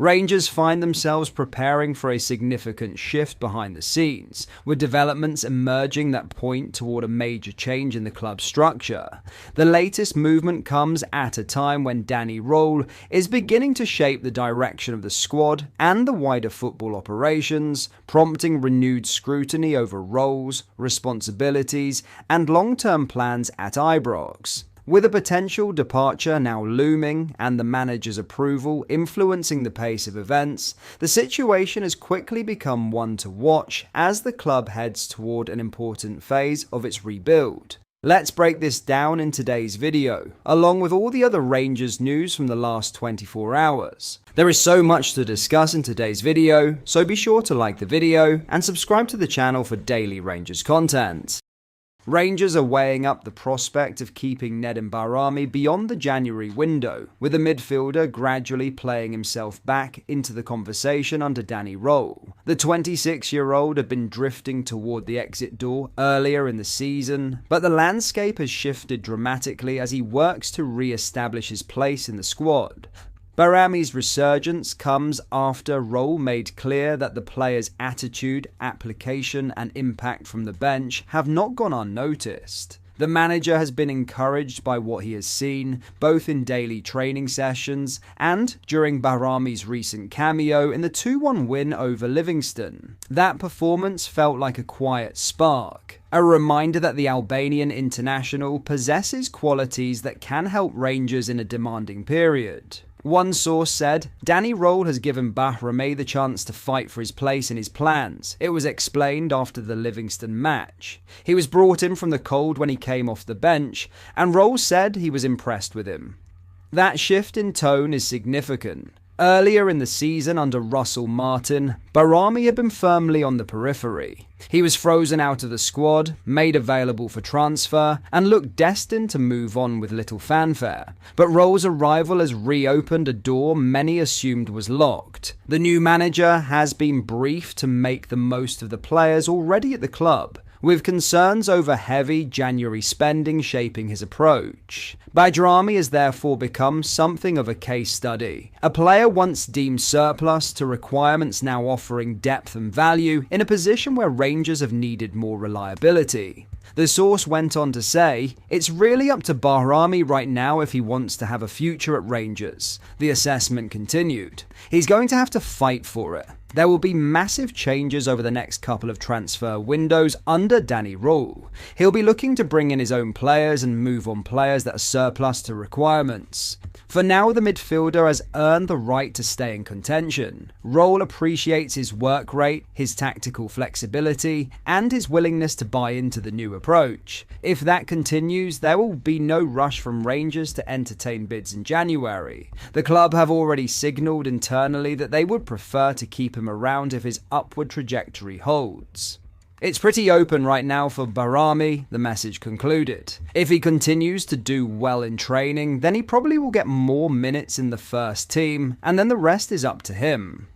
Rangers find themselves preparing for a significant shift behind the scenes, with developments emerging that point toward a major change in the club's structure. The latest movement comes at a time when Danny Rohl is beginning to shape the direction of the squad and the wider football operations, prompting renewed scrutiny over roles, responsibilities, and long-term plans at Ibrox. With a potential departure now looming and the manager's approval influencing the pace of events, the situation has quickly become one to watch as the club heads toward an important phase of its rebuild. Let's break this down in today's video, along with all the other Rangers news from the last 24 hours. There is so much to discuss in today's video, so be sure to like the video and subscribe to the channel for daily Rangers content. Rangers are weighing up the prospect of keeping Nedim Barami beyond the January window, with the midfielder gradually playing himself back into the conversation under Danny Rohl. The 26-year-old had been drifting toward the exit door earlier in the season, but the landscape has shifted dramatically as he works to re-establish his place in the squad. Barami's resurgence comes after Rohl made clear that the player's attitude, application, and impact from the bench have not gone unnoticed. The manager has been encouraged by what he has seen, both in daily training sessions and during Barami's recent cameo in the 2-1 win over Livingston. That performance felt like a quiet spark, a reminder that the Albanian international possesses qualities that can help Rangers in a demanding period. One source said, Danny Rohl has given Barami the chance to fight for his place in his plans. It was explained after the Livingston match. He was brought in from the cold when he came off the bench, and Rohl said he was impressed with him. That shift in tone is significant. Earlier in the season under Russell Martin, Barami had been firmly on the periphery. He was frozen out of the squad, made available for transfer, and looked destined to move on with little fanfare. But Rohl's arrival has reopened a door many assumed was locked. The new manager has been briefed to make the most of the players already at the club, with concerns over heavy January spending shaping his approach. Barami has therefore become something of a case study. A player once deemed surplus to requirements now offering depth and value in a position where Rangers have needed more reliability. The source went on to say, it's really up to Barami right now if he wants to have a future at Rangers. The assessment continued. He's going to have to fight for it. There will be massive changes over the next couple of transfer windows under Danny Rohl. He'll be looking to bring in his own players and move on players that are surplus to requirements. For now, the midfielder has earned the right to stay in contention. Rohl appreciates his work rate, his tactical flexibility, and his willingness to buy into the new approach. If that continues, there will be no rush from Rangers to entertain bids in January. The club have already signalled internally that they would prefer to keep him around if his upward trajectory holds. It's pretty open right now for Barami, the message concluded. If he continues to do well in training, then he probably will get more minutes in the first team, and then the rest is up to him.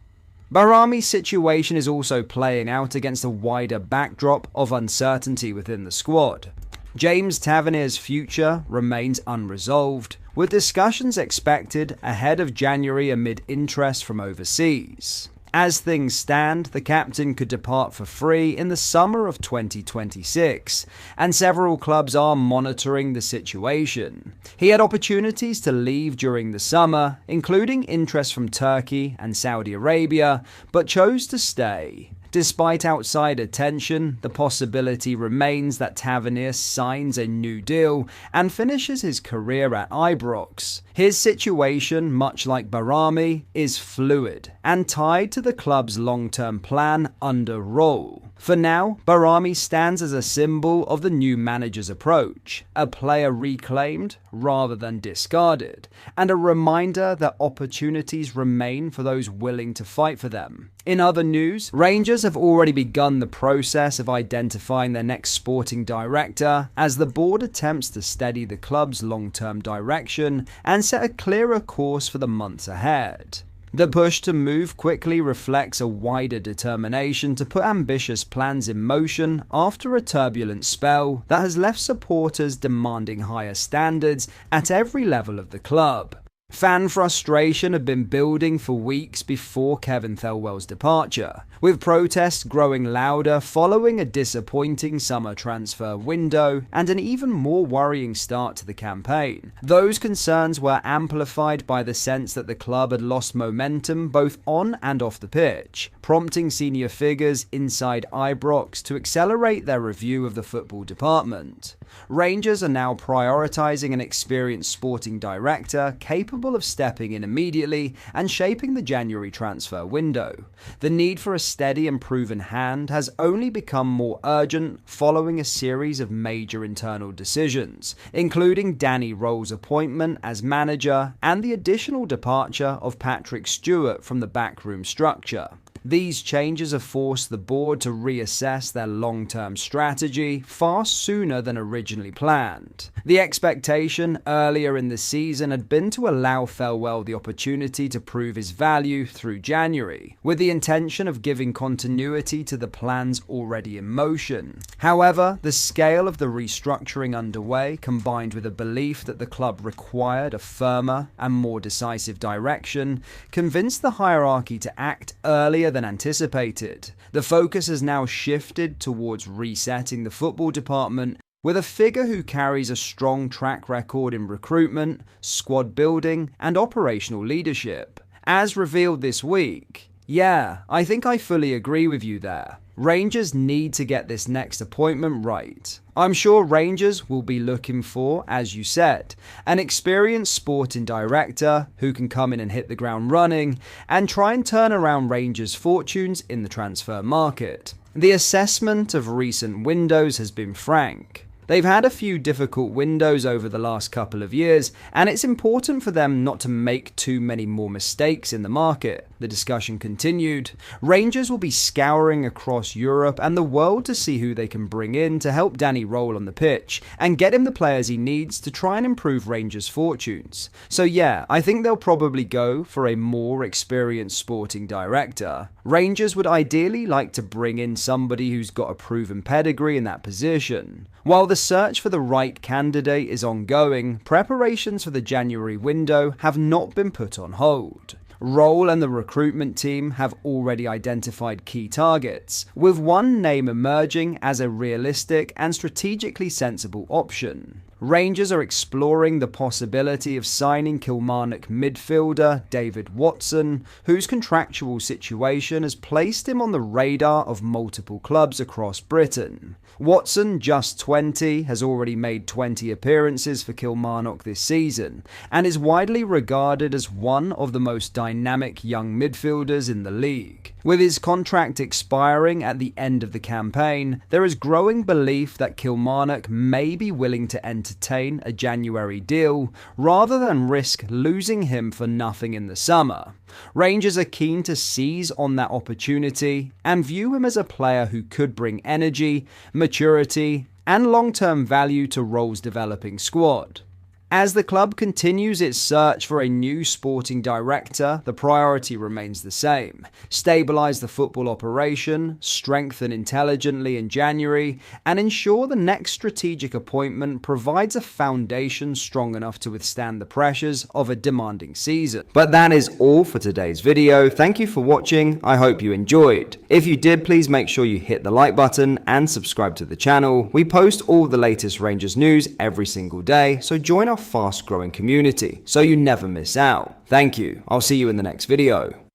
Barami's situation is also playing out against a wider backdrop of uncertainty within the squad. James Tavernier's future remains unresolved, with discussions expected ahead of January amid interest from overseas. As things stand, the captain could depart for free in the summer of 2026, and several clubs are monitoring the situation. He had opportunities to leave during the summer, including interest from Turkey and Saudi Arabia, but chose to stay. Despite outside attention, the possibility remains that Tavernier signs a new deal and finishes his career at Ibrox. His situation, much like Barami, is fluid and tied to the club's long-term plan under Rohl. For now, Barami stands as a symbol of the new manager's approach, a player reclaimed rather than discarded, and a reminder that opportunities remain for those willing to fight for them. In other news, Rangers have already begun the process of identifying their next sporting director as the board attempts to steady the club's long-term direction and set a clearer course for the months ahead. The push to move quickly reflects a wider determination to put ambitious plans in motion after a turbulent spell that has left supporters demanding higher standards at every level of the club. Fan frustration had been building for weeks before Kevin Thelwell's departure, with protests growing louder following a disappointing summer transfer window and an even more worrying start to the campaign. Those concerns were amplified by the sense that the club had lost momentum both on and off the pitch, prompting senior figures inside Ibrox to accelerate their review of the football department. Rangers are now prioritising an experienced sporting director capable of stepping in immediately and shaping the January transfer window. The need for a steady and proven hand has only become more urgent following a series of major internal decisions, including Danny Rohl's appointment as manager and the additional departure of Patrick Stewart from the backroom structure. These changes have forced the board to reassess their long-term strategy far sooner than originally planned. The expectation earlier in the season had been to allow Thelwell the opportunity to prove his value through January, with the intention of giving continuity to the plans already in motion. However, the scale of the restructuring underway, combined with a belief that the club required a firmer and more decisive direction, convinced the hierarchy to act earlier than anticipated. The focus has now shifted towards resetting the football department with a figure who carries a strong track record in recruitment, squad building, and operational leadership. As revealed this week, yeah, I think I fully agree with you there. Rangers need to get this next appointment right. I'm sure Rangers will be looking for, as you said, an experienced sporting director who can come in and hit the ground running and try and turn around Rangers' fortunes in the transfer market. The assessment of recent windows has been frank. They've had a few difficult windows over the last couple of years, and it's important for them not to make too many more mistakes in the market. The discussion continued. Rangers will be scouring across Europe and the world to see who they can bring in to help Danny Rohl on the pitch and get him the players he needs to try and improve Rangers' fortunes. So yeah, I think they'll probably go for a more experienced sporting director. Rangers would ideally like to bring in somebody who's got a proven pedigree in that position. While the search for the right candidate is ongoing, preparations for the January window have not been put on hold. Rohl and the recruitment team have already identified key targets, with one name emerging as a realistic and strategically sensible option. Rangers are exploring the possibility of signing Kilmarnock midfielder David Watson, whose contractual situation has placed him on the radar of multiple clubs across Britain. Watson, just 20, has already made 20 appearances for Kilmarnock this season, and is widely regarded as one of the most dynamic young midfielders in the league. With his contract expiring at the end of the campaign, there is growing belief that Kilmarnock may be willing to entertain a January deal rather than risk losing him for nothing in the summer. Rangers are keen to seize on that opportunity and view him as a player who could bring energy, maturity, and long-term value to Rohl's developing squad. As the club continues its search for a new sporting director, the priority remains the same. Stabilise the football operation, strengthen intelligently in January, and ensure the next strategic appointment provides a foundation strong enough to withstand the pressures of a demanding season. But that is all for today's video. Thank you for watching. I hope you enjoyed. If you did, please make sure you hit the like button and subscribe to the channel. We post all the latest Rangers news every single day, so join our fast-growing community so you never miss out. Thank you. I'll see you in the next video.